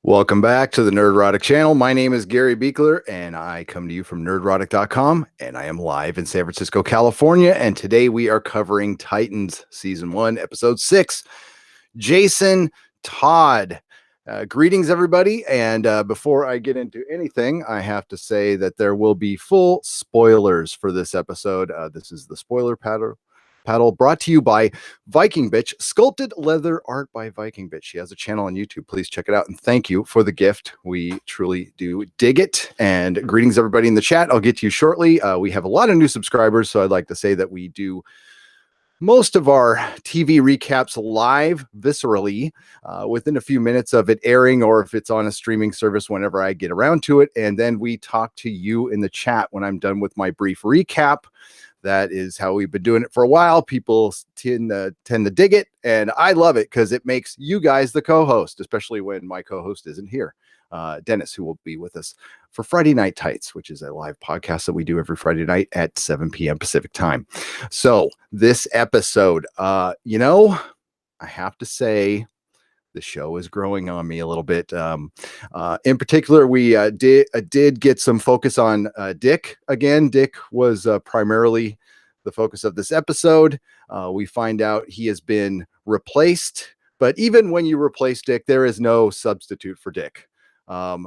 Welcome back to the Nerdrotic channel. My name is Gary Beekler, and I come to you from nerdrotic.com, and I am live in San Francisco, California. And today we are covering Titans Season 1, Episode 6, Jason Todd. Greetings, everybody. And before I get into anything, I have to say that there will be full spoilers for this episode. This is the spoiler paddle brought to you by Viking Bitch, sculpted leather art by Viking Bitch. She has a channel on YouTube. Please check it out. And thank you for the gift. We truly do dig it. And greetings, everybody in the chat. I'll get to you shortly. We have a lot of new subscribers, so I'd like to say that we do most of our TV recaps live viscerally within a few minutes of it airing, or if it's on a streaming service whenever I get around to it. And then we talk to you in the chat when I'm done with my brief recap. That is how we've been doing it for a while. People tend to dig it, and I love it because it makes you guys the co-host, especially when my co-host isn't here. Dennis, who will be with us for Friday Night Tights, which is a live podcast that we do every Friday night at 7 p.m. Pacific time. So this episode, I have to say, the show is growing on me a little bit. In particular, we did get some focus on Dick again. Dick was primarily the focus of this episode. We find out he has been replaced, but even when you replace Dick, there is no substitute for Dick.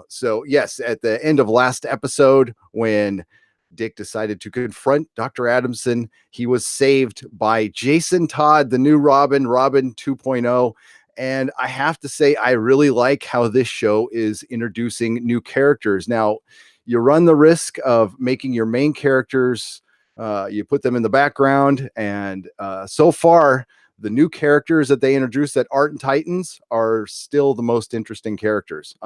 So yes, at the end of last episode, when Dick decided to confront Dr. Adamson, he was saved by Jason Todd, the new Robin 2.0. And I have to say, I really like how this show is introducing new characters. Now, you run the risk of making your main characters, you put them in the background. And so far, the new characters that they introduced at Art and Titans are still the most interesting characters.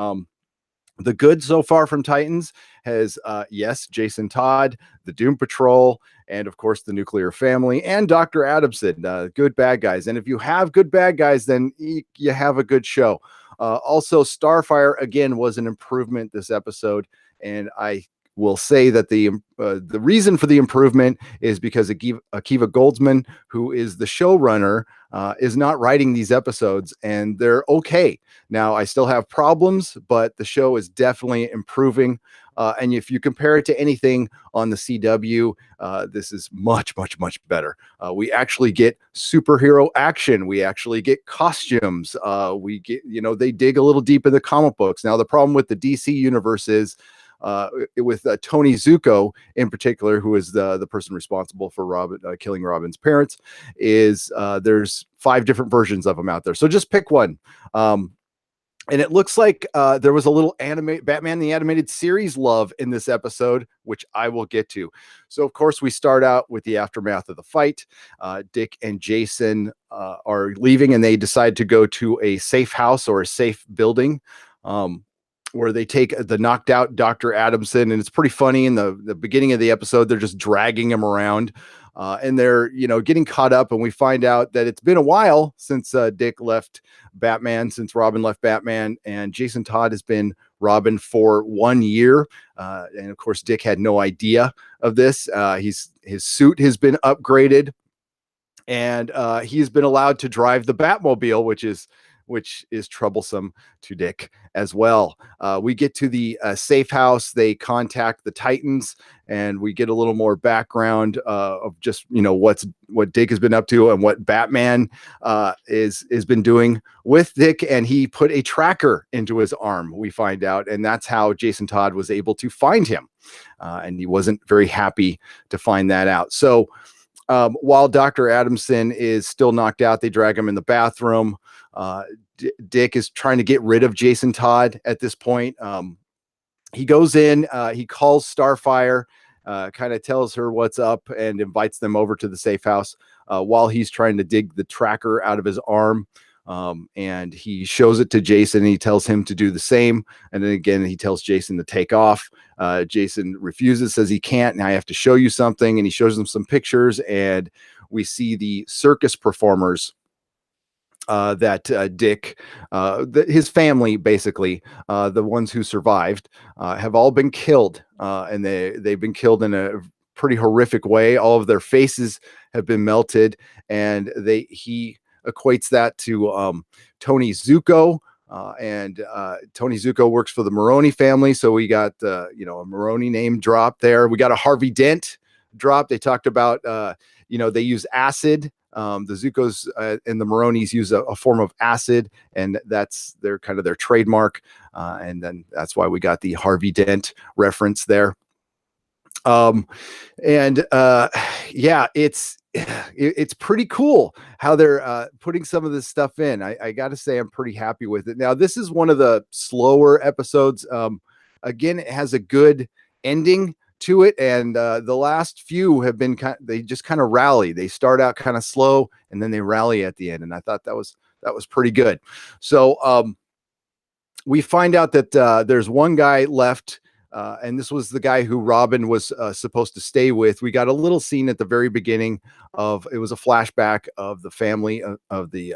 The good so far from Titans has, yes, Jason Todd, the Doom Patrol, and of course the Nuclear Family, and Dr. Adamson, good bad guys. And if you have good bad guys, then you have a good show. Also, Starfire, again, was an improvement this episode, and I will say that the reason for the improvement is because Akiva Goldsman, who is the showrunner, is not writing these episodes, and they're okay. Now, I still have problems, but the show is definitely improving. And if you compare it to anything on the CW, this is much, much, much better. We actually get superhero action. We actually get costumes. We get, they dig a little deep in the comic books. Now, the problem with the DC universe is, with Tony Zuko in particular, who is the person responsible for Robin killing Robin's parents, is there's 5 different versions of him out there. So just pick one. And it looks like there was a little Batman the Animated Series love in this episode, which I will get to. So, of course, we start out with the aftermath of the fight. Dick and Jason are leaving, and they decide to go to a safe house or a safe building, where they take the knocked out Dr. Adamson. And it's pretty funny. In the beginning of the episode, they're just dragging him around. And they're, getting caught up, and we find out that it's been a while since Dick left Batman, since Robin left Batman, and Jason Todd has been Robin for 1 year. And of course, Dick had no idea of this. His suit has been upgraded, and he's been allowed to drive the Batmobile, which is troublesome to Dick as well. We get to the safe house. They contact the Titans, and we get a little more background of just, what Dick has been up to and what Batman is been doing with Dick. And he put a tracker into his arm, we find out, and that's how Jason Todd was able to find him. And he wasn't very happy to find that out. So while Dr. Adamson is still knocked out, they drag him in the bathroom. Dick is trying to get rid of Jason Todd at this point. He goes in, he calls Starfire, kind of tells her what's up, and invites them over to the safe house while he's trying to dig the tracker out of his arm. And he shows it to Jason, and he tells him to do the same. And then again, he tells Jason to take off. Jason refuses, says he can't, and I have to show you something. And he shows them some pictures, and we see the circus performers that Dick, his family, basically, the ones who survived, have all been killed. And they've been killed in a pretty horrific way. All of their faces have been melted, and he equates that to Tony Zuko, And Tony Zuko works for the Maroney family, so we got a Maroney name drop there. We got a Harvey Dent drop. They talked about they use acid. The Zuko's and the Maroneys use a form of acid, and that's their kind of their trademark. And then that's why we got the Harvey Dent reference there. And yeah, it's pretty cool how they're putting some of this stuff in. I got to say, I'm pretty happy with it. Now, this is one of the slower episodes. Again, it has a good ending to it, and the last few have been they just kind of rally. They start out kind of slow, and then they rally at the end, and I thought that was pretty good. So we find out that there's one guy left. And this was the guy who Robin was supposed to stay with. We got a little scene at the very beginning it was a flashback of the family of the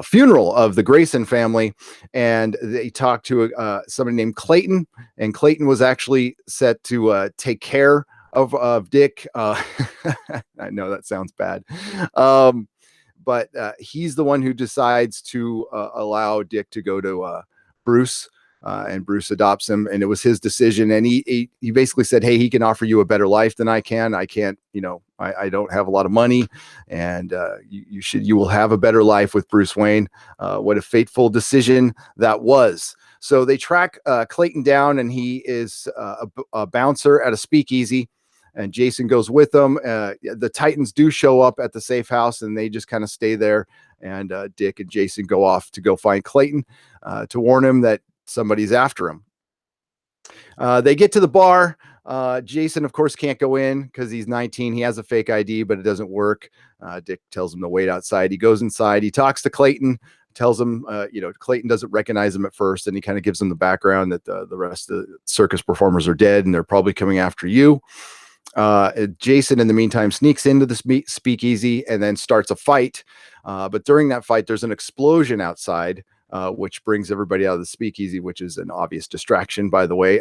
funeral of the Grayson family, and they talked to somebody named Clayton, and Clayton was actually set to take care of Dick. I know that sounds bad. But he's the one who decides to allow Dick to go to Bruce. And Bruce adopts him, and it was his decision. And he basically said, "Hey, he can offer you a better life than I can. I can't, I don't have a lot of money, and you will have a better life with Bruce Wayne." What a fateful decision that was. So they track Clayton down, and he is a bouncer at a speakeasy. And Jason goes with them. The Titans do show up at the safe house, and they just kind of stay there. And Dick and Jason go off to go find Clayton to warn him that somebody's after him. They get to the bar. Jason, of course, can't go in because he's 19. He has a fake ID, but it doesn't work. Dick tells him to wait outside. He goes inside. He talks to Clayton, tells him, Clayton doesn't recognize him at first, and he kind of gives him the background that the rest of the circus performers are dead, and they're probably coming after you. Jason, in the meantime, sneaks into the speakeasy and then starts a fight. But during that fight, there's an explosion outside, which brings everybody out of the speakeasy, which is an obvious distraction, by the way.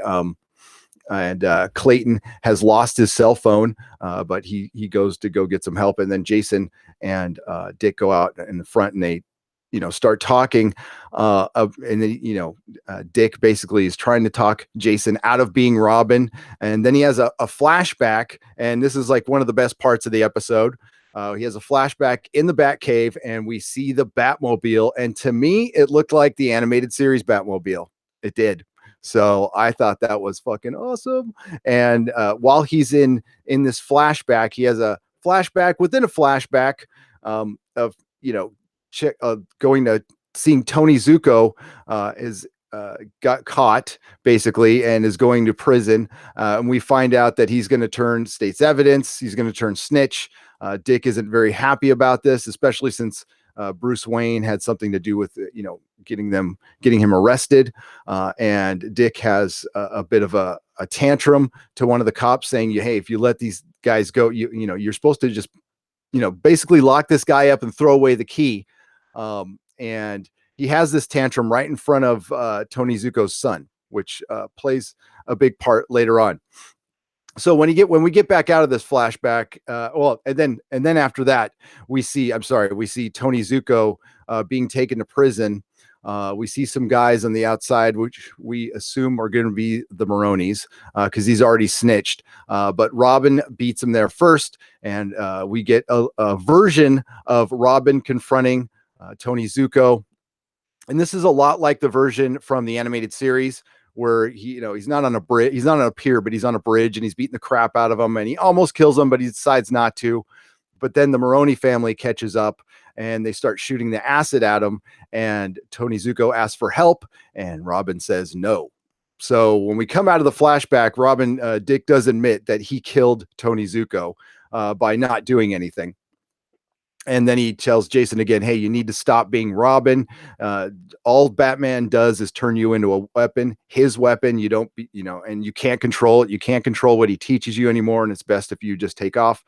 And Clayton has lost his cell phone, but he goes to go get some help. And then Jason and Dick go out in the front, and they start talking. And then, Dick basically is trying to talk Jason out of being Robin. And then he has a flashback. And this is like one of the best parts of the episode. He has a flashback in the Batcave, and we see the Batmobile. And to me, it looked like the animated series Batmobile. It did. So I thought that was fucking awesome. And while he's in this flashback, he has a flashback within a flashback of, going to seeing Tony Zuko is got caught basically and is going to prison. And we find out that he's going to turn state's evidence. He's going to turn snitch. Dick isn't very happy about this, especially since Bruce Wayne had something to do with, getting him arrested. And Dick has a bit of a tantrum to one of the cops saying, "Hey, if you let these guys go, you're supposed to just, basically lock this guy up and throw away the key." And he has this tantrum right in front of Tony Zuko's son, which plays a big part later on. So when we get back out of this flashback, and then after that, we see Tony Zuko being taken to prison. We see some guys on the outside, which we assume are going to be the Maroneys, because he's already snitched. But Robin beats him there first, and we get a version of Robin confronting Tony Zuko. And this is a lot like the version from the animated series, where he's not on a bridge, he's not on a pier, but he's on a bridge, and he's beating the crap out of him, and he almost kills him, but he decides not to. But then the Maroney family catches up, and they start shooting the acid at him, and Tony Zuko asks for help, and Robin says no. So when we come out of the flashback, Dick does admit that he killed Tony Zuko by not doing anything. And then he tells Jason again, "Hey, you need to stop being Robin. All Batman does is turn you into a weapon, his weapon. You don't be, and you can't control it. You can't control what he teaches you anymore. And it's best if you just take off."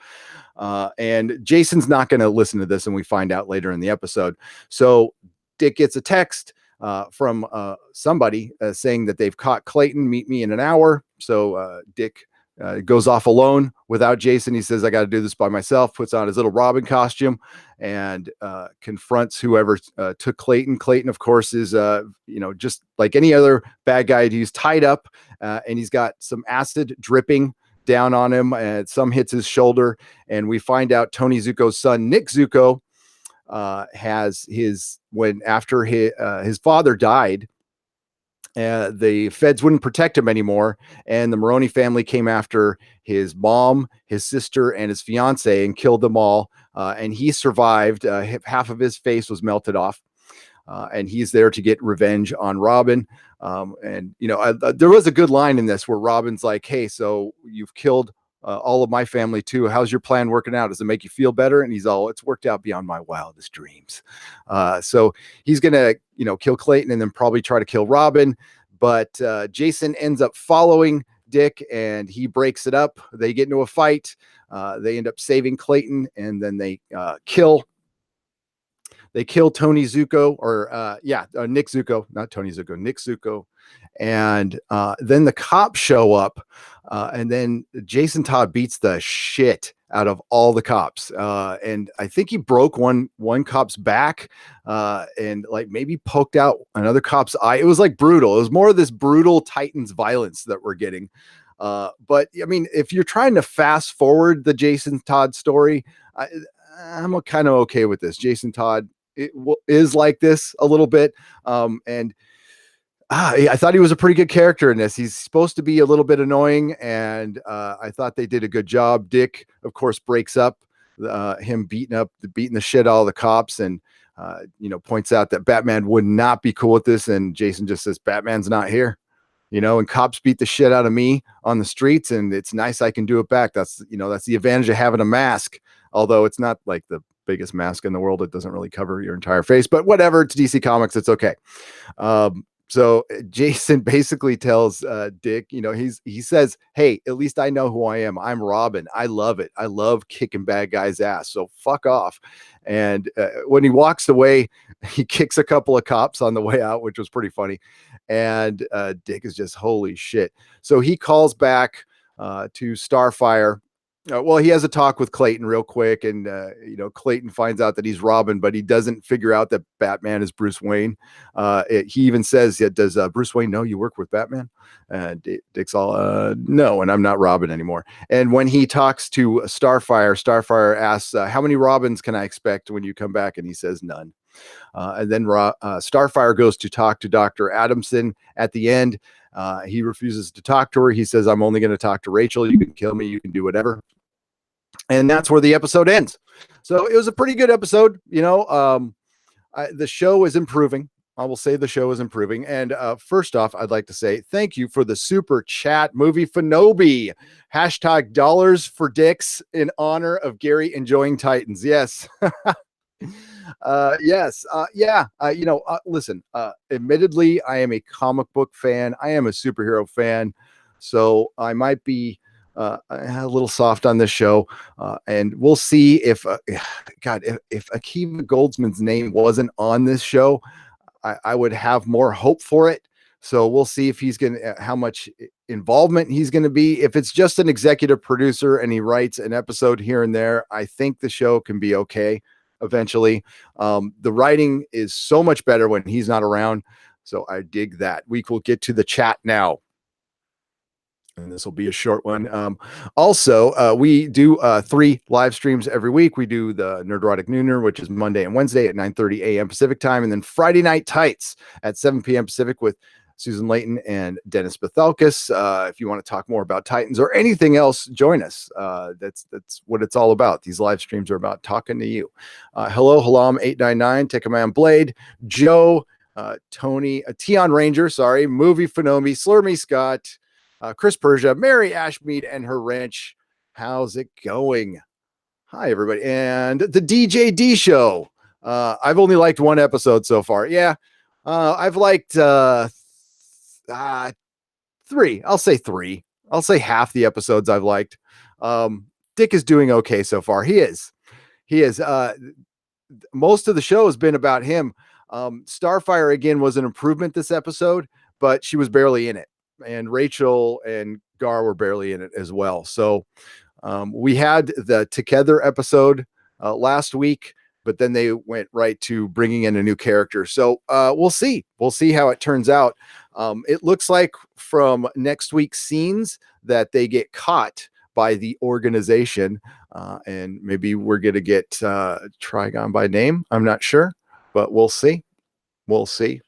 And Jason's not going to listen to this, and we find out later in the episode. So Dick gets a text from somebody saying that they've caught Clayton. Meet me in an hour. So Dick goes off alone without Jason. He says, I got to do this by myself, puts on his little Robin costume and confronts whoever took Clayton. Clayton, of course, is, just like any other bad guy. He's tied up and he's got some acid dripping down on him, and some hits his shoulder. And we find out Tony Zuko's son, Nick Zuko, has after his father died, the feds wouldn't protect him anymore, and the Maroney family came after his mom, his sister, and his fiance and killed them all. And he survived. Half of his face was melted off. And he's there to get revenge on Robin. There was a good line in this where Robin's like, hey, so you've killed all of my family too. How's your plan working out? Does it make you feel better? And he's all, it's worked out beyond my wildest dreams. So he's going to, kill Clayton and then probably try to kill Robin. But Jason ends up following Dick and he breaks it up. They get into a fight. They end up saving Clayton, and then they kill Tony Zuko, Nick Zuko, not Tony Zuko, Nick Zuko. And then the cops show up, and then Jason Todd beats the shit out of all the cops. And I think he broke one cop's back and like maybe poked out another cop's eye. It was like brutal. It was more of this brutal Titans violence that we're getting. But I mean, if you're trying to fast forward the Jason Todd story, I'm kind of okay with this. Jason Todd is like this a little bit. I thought he was a pretty good character in this. He's supposed to be a little bit annoying, and I thought they did a good job. Dick, of course, breaks up him beating the shit out of the cops, and points out that Batman would not be cool with this. And Jason just says, Batman's not here, and cops beat the shit out of me on the streets, and it's nice I can do it back. That's the advantage of having a mask, although it's not like the biggest mask in the world. It doesn't really cover your entire face, but whatever. It's DC Comics. It's okay. So Jason basically tells Dick, he says, hey, at least I know who I am. I'm Robin. I love it. I love kicking bad guys' ass. So fuck off. And when he walks away, he kicks a couple of cops on the way out, which was pretty funny. And Dick is just, holy shit. So he calls back to Starfire. He has a talk with Clayton real quick, and Clayton finds out that he's Robin, but he doesn't figure out that Batman is Bruce Wayne. He even says, does Bruce Wayne know you work with Batman? And Dick's all, no, and I'm not Robin anymore. And when he talks to Starfire asks, how many Robins can I expect when you come back? And he says none. And then Starfire goes to talk to Dr. Adamson at the end. He refuses to talk to her. He says, I'm only going to talk to Rachel. You can kill me. You can do whatever. And that's where the episode ends. So it was a pretty good episode. The show is improving. I will say the show is improving. And first off, I'd like to say thank you for the super chat, Movie Fanobi. # dollars for dicks in honor of Gary enjoying Titans. Yes. Yes. Listen, admittedly, I am a comic book fan. I am a superhero fan. So I might be a little soft on this show. And we'll see if Akiva Goldsman's name wasn't on this show, I would have more hope for it. So we'll see if he's going to, how much involvement he's going to be. If it's just an executive producer and he writes an episode here and there, I think the show can be okay eventually. The writing is so much better when he's not around. So I dig that. We will get to the chat now. And this will be a short one. Also, we do 3 live streams every week. We do the Nerdrotic Nooner, which is Monday and Wednesday at 9:30 a.m. Pacific time. And then Friday Night Tights at 7 p.m. Pacific with Susan Layton and Dennis Bethelkis. If you want to talk more about Titans or anything else, join us. That's what it's all about. These live streams are about talking to you. Hello, Halam899, Take a Man Blade, Joe, Tony, Tion Ranger, sorry, Movie Phenomi, Slurmy Scott, Chris Persia, Mary Ashmead and her wrench. How's it going? Hi, everybody. And the DJD show. I've only liked 1 episode so far. Yeah. I've liked 3. I'll say 3. I'll say half the episodes I've liked. Dick is doing okay so far. He is. Most of the show has been about him. Starfire again was an improvement this episode, but she was barely in it. And Rachel and Gar were barely in it as well. So we had the Together episode last week, but then they went right to bringing in a new character. So we'll see. We'll see how it turns out. It looks like from next week's scenes that they get caught by the organization, and maybe we're going to get Trigon by name. I'm not sure, but we'll see. We'll see.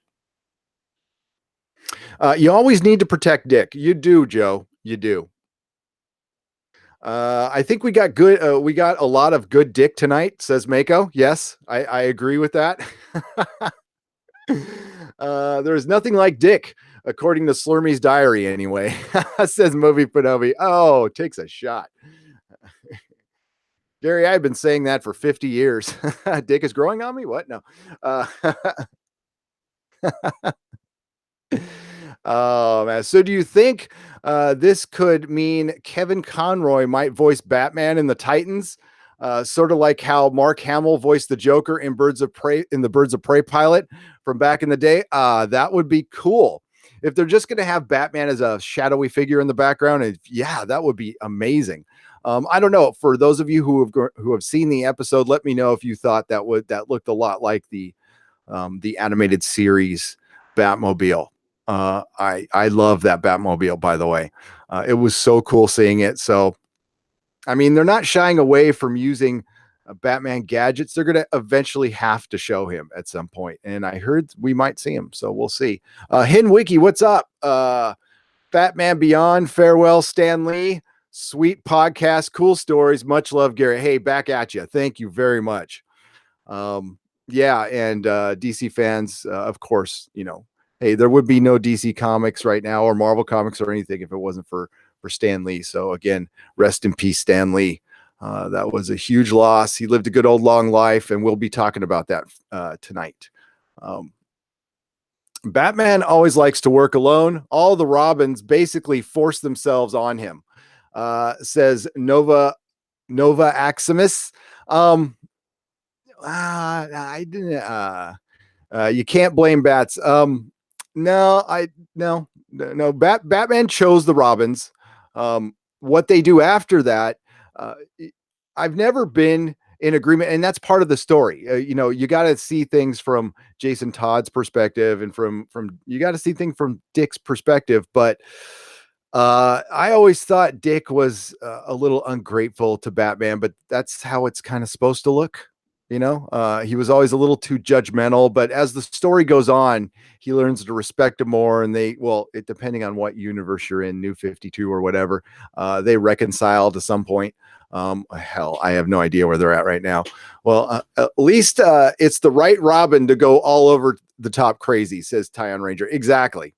You always need to protect Dick. You do, Joe. You do. I think we got good. We got a lot of good Dick tonight, says Mako. Yes, I agree with that. There's nothing like Dick, according to Slurmy's diary, anyway, says Movie Panovi. Oh, takes a shot. Gary, I've been saying that for 50 years. Dick is growing on me? What? No. Oh, man. So do you think this could mean Kevin Conroy might voice Batman in the Titans? Sort of like how Mark Hamill voiced the Joker in Birds of Prey in the Birds of Prey pilot from back in the day. That would be cool. If they're just going to have Batman as a shadowy figure in the background, yeah, that would be amazing. I don't know. For those of you who have seen the episode, let me know if you thought that looked a lot like the animated series Batmobile. I love that Batmobile, by the way. It was so cool seeing it. So, I mean, they're not shying away from using Batman gadgets. They're going to eventually have to show him at some point. And I heard we might see him. So we'll see. Hin Wiki, what's up? Batman Beyond, farewell, Stan Lee. Sweet podcast, cool stories. Much love, Gary. Hey, back at you. Thank you very much. Yeah, and DC fans, of course, hey, there would be no DC comics right now or Marvel comics or anything if it wasn't for Stan Lee. So again, rest in peace, Stan Lee. That was a huge loss. He lived a good old long life, and we'll be talking about that tonight. Batman always likes to work alone. All the Robins basically force themselves on him, says Nova Aximus. I didn't. You can't blame bats. No. Batman chose the Robins. What they do after that, I've never been in agreement, and that's part of the story. You got to see things from Jason Todd's perspective, and from you got to see things from Dick's perspective. But I always thought Dick was a little ungrateful to Batman, but that's how it's kind of supposed to look. He was always a little too judgmental, but as the story goes on, he learns to respect him more. And depending on what universe you're in, New 52 or whatever, they reconcile to some point. Hell, I have no idea where they're at right now. Well, at least it's the right Robin to go all over the top crazy, says Tyon Ranger. Exactly.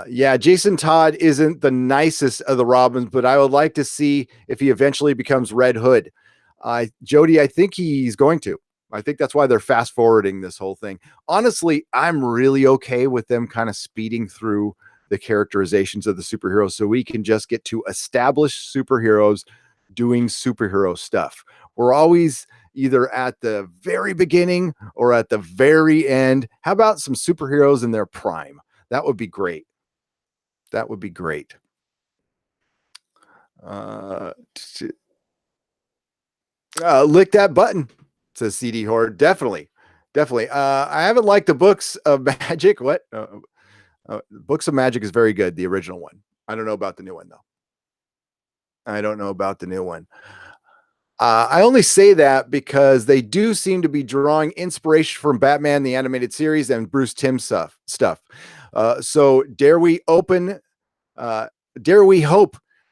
Yeah, Jason Todd isn't the nicest of the Robins, but I would like to see if he eventually becomes Red Hood. Jody, I think he's going to. I think that's why they're fast forwarding this whole thing. Honestly, I'm really okay with them kind of speeding through the characterizations of the superheroes so we can just get to established superheroes doing superhero stuff. We're always either at the very beginning or at the very end. How about some superheroes in their prime? That would be great. Lick that button, says CD Horde. Definitely. I haven't liked the Books of Magic. What? Books of Magic is very good. The original one. I don't know about the new one, though. I only say that because they do seem to be drawing inspiration from Batman, the animated series, and Bruce Timm stuff. So dare we hope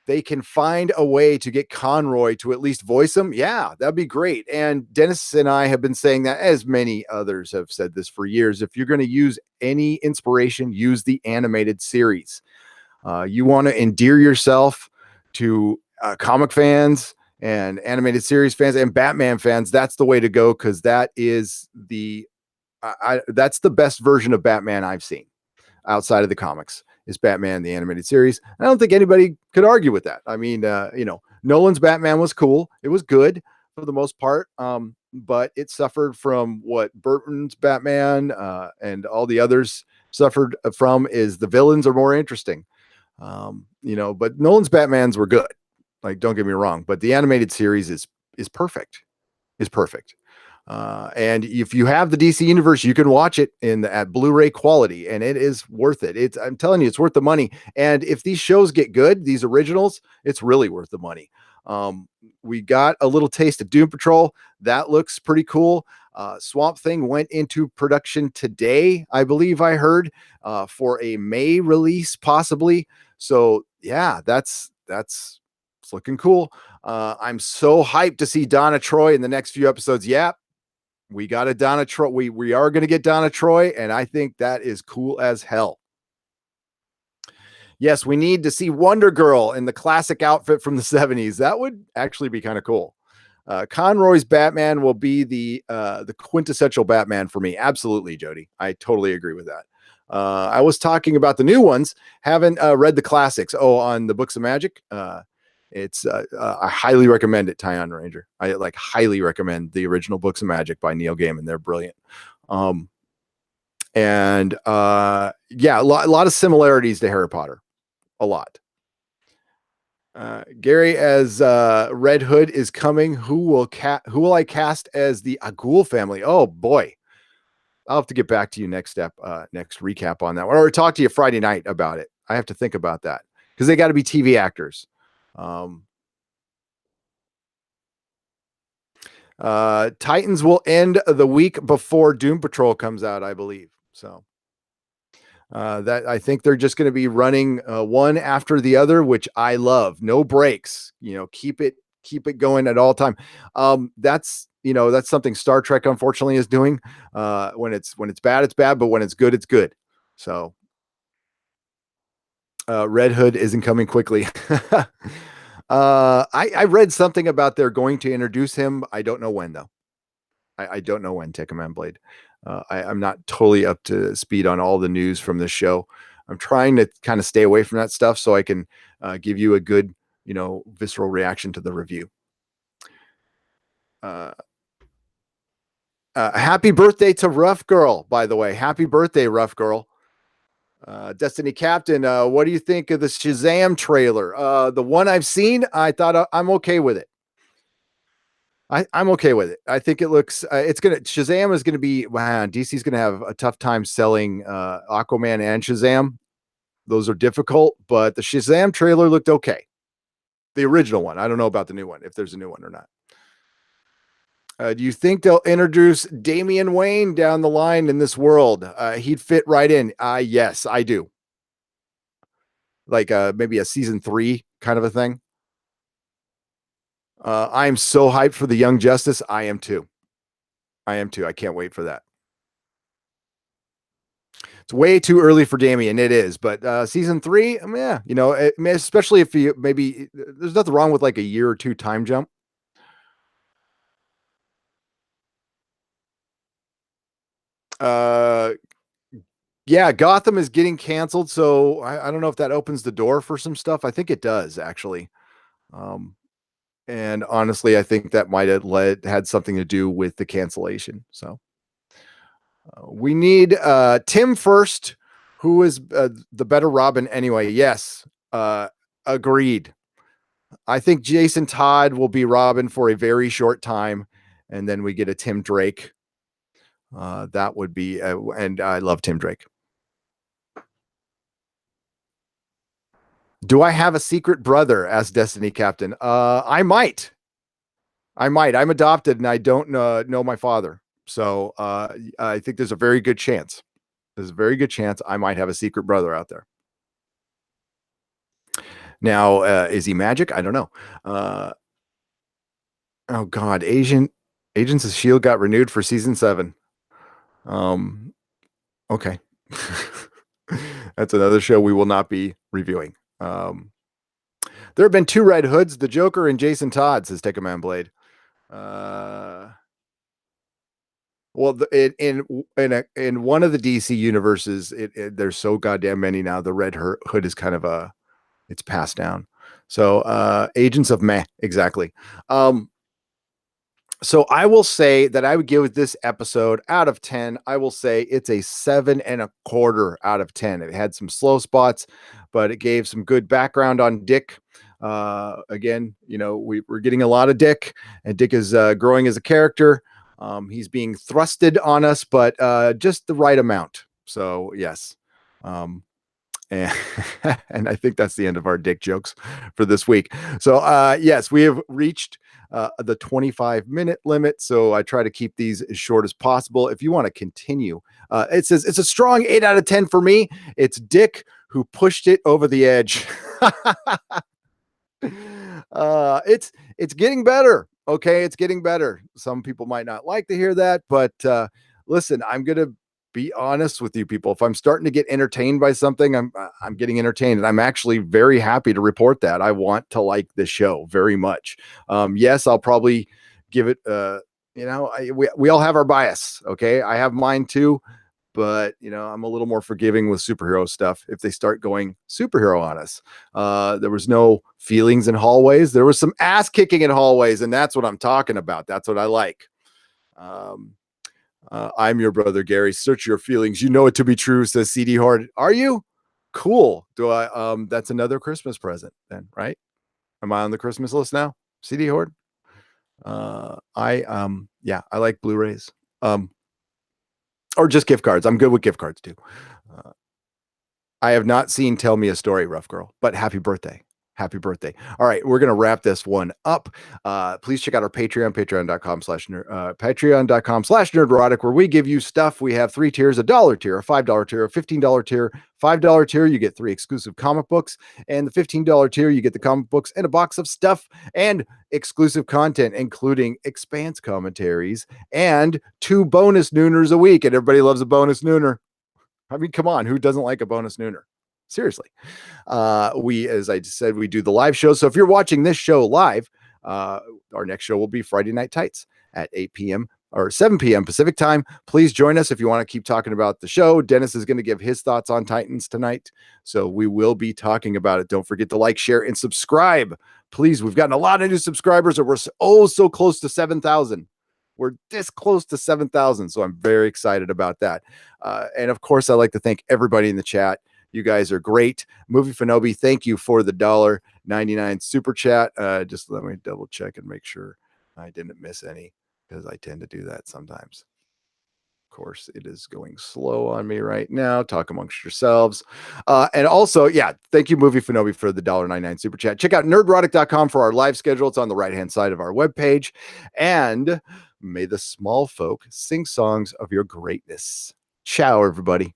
they can find a way to get Conroy to at least voice him? Yeah, that'd be great. And Dennis and I have been saying that, as many others have said this for years. If you're going to use any inspiration, use the animated series. You want to endear yourself to comic fans and animated series fans and Batman fans. That's the way to go, because that is that's the best version of Batman I've seen outside of the comics. Is Batman the animated series. I don't think anybody could argue with that. I mean, Nolan's Batman was cool. It was good for the most part, but it suffered from what Burton's Batman and all the others suffered from is the villains are more interesting. But Nolan's Batmans were good. Like, don't get me wrong, but the animated series is perfect. Is perfect. And if you have the DC universe, you can watch it at Blu-ray quality, and it is worth it. I'm telling you, it's worth the money. And if these shows get good, these originals, it's really worth the money. We got a little taste of Doom Patrol. That looks pretty cool. Swamp Thing went into production today, I believe I heard, for a May release, possibly. So yeah, it's looking cool. I'm so hyped to see Donna Troy in the next few episodes. Yeah, we got a Donna Troy. We are going to get Donna Troy, and I think that is cool as hell. Yes, we need to see Wonder Girl in the classic outfit from the 70s. That would actually be kind of cool. Conroy's Batman will be the quintessential Batman for me. Absolutely, Jody. I totally agree with that. I was talking about the new ones. Haven't read the classics. Oh, on the Books of Magic. I highly recommend it, Tyon Ranger. I highly recommend the original Books of Magic by Neil Gaiman. They're brilliant. Yeah, a lot of similarities to Harry Potter. A lot. Gary, as Red Hood is coming, who will I cast as the Agul family? Oh boy, I'll have to get back to you next recap on that one, or talk to you Friday night about it. I have to think about that because they got to be TV actors. Titans will end the week before Doom Patrol comes out, I believe. So that I think they're just going to be running one after the other, which I love. No breaks. Keep it going at all time. That's something Star Trek unfortunately is doing. When it's bad, it's bad, but when it's good, it's good. So Red Hood isn't coming quickly. I read something about they're going to introduce him. I don't know when though. I don't know when, Tekkaman Blade. I'm not totally up to speed on all the news from this show. I'm trying to kind of stay away from that stuff so I can give you a good, visceral reaction to the review. Happy birthday to Rough Girl, by the way. Happy birthday, Rough Girl. Destiny Captain, what do you think of the Shazam trailer? The one I've seen, I thought I'm okay with it. I'm okay with it. I think it looks, Shazam is going to be, wow, DC's going to have a tough time selling Aquaman and Shazam. Those are difficult, but the Shazam trailer looked okay. The original one. I don't know about the new one, if there's a new one or not. Do you think they'll introduce Damian Wayne down the line in this world? He'd fit right in. Yes, I do. Like maybe a season 3 kind of a thing. I'm so hyped for the Young Justice. I am too. I can't wait for that. It's way too early for Damian. It is, but season 3, yeah, especially if you there's nothing wrong with like a year or two time jump. Yeah, Gotham is getting canceled, so I don't know if that opens the door for some stuff. I think it does actually. And honestly, I think that might have had something to do with the cancellation. So we need Tim first, who is the better Robin anyway. Yes, agreed. I think Jason Todd will be Robin for a very short time, and then we get a Tim Drake. That would be, and I love Tim Drake. Do I have a secret brother as Destiny Captain? I might. I'm adopted and I don't know my father. So I think there's a very good chance. There's a very good chance I might have a secret brother out there. Now, is he magic? I don't know. Oh God, Agents of S.H.I.E.L.D. got renewed for season 7. Okay. That's another show we will not be reviewing. There have been 2 Red Hoods, the Joker and Jason Todd, says Tekkaman Blade. Well, in one of the DC universes, there's so goddamn many now. The Red Hood is kind of it's passed down. So Agents of Meh, exactly. So I will say that I would give this episode out of 10. I will say it's a 7.25 out of 10. It had some slow spots, but it gave some good background on Dick. Again, we're getting a lot of Dick, and Dick is growing as a character. He's being thrusted on us, but just the right amount. So yes. Um, and, and I think that's the end of our Dick jokes for this week. So yes, we have reached the 25-minute limit. So I try to keep these as short as possible. If you want to continue, it says it's a strong 8 out of 10 for me. It's Dick who pushed it over the edge. It's getting better. Okay, it's getting better. Some people might not like to hear that, but listen, I'm gonna be honest with you people. If I'm starting to get entertained by something, I'm getting entertained, and I'm actually very happy to report that. I want to like the show very much. Yes, I'll probably give it. We all have our bias. Okay, I have mine too. But I'm a little more forgiving with superhero stuff if they start going superhero on us. There was no feelings in hallways. There was some ass kicking in hallways, and that's what I'm talking about. That's what I like. I'm your brother Gary. Search your feelings. You know it to be true, says CD Horde. Are you? Cool. Do I that's another Christmas present then, right? Am I on the Christmas list now? CD Horde? I like Blu-rays. Or just gift cards. I'm good with gift cards too. Uh, I have not seen Tell Me a Story, Rough Girl, but happy birthday. Happy birthday. All right, we're going to wrap this one up. Please check out our Patreon, patreon.com/nerdrotic, where we give you stuff. We have 3 tiers, $1 tier, a $5 tier, a $15 tier. $5 tier, you get 3 exclusive comic books, and the $15 tier, you get the comic books and a box of stuff and exclusive content, including Expanse commentaries and 2 bonus nooners a week. And everybody loves a bonus nooner. I mean, come on, who doesn't like a bonus nooner? Seriously. As I just said, we do the live show. So if you're watching this show live, our next show will be Friday Night Tights at 8 p.m. or 7 p.m. Pacific time. Please join us if you want to keep talking about the show. Dennis is going to give his thoughts on Titans tonight. So we will be talking about it. Don't forget to like, share, and subscribe. Please, we've gotten a lot of new subscribers, and we're so close to 7,000. We're this close to 7,000. So I'm very excited about that. And of course, I'd like to thank everybody in the chat. You guys are great. Movie Fanobi, thank you for the $1.99 super chat. Just let me double check and make sure I didn't miss any, because I tend to do that sometimes. Of course, it is going slow on me right now. Talk amongst yourselves. And also, thank you, Movie Fanobi, for the $1.99 super chat. Check out nerdrotic.com for our live schedule. It's on the right-hand side of our webpage. And may the small folk sing songs of your greatness. Ciao, everybody.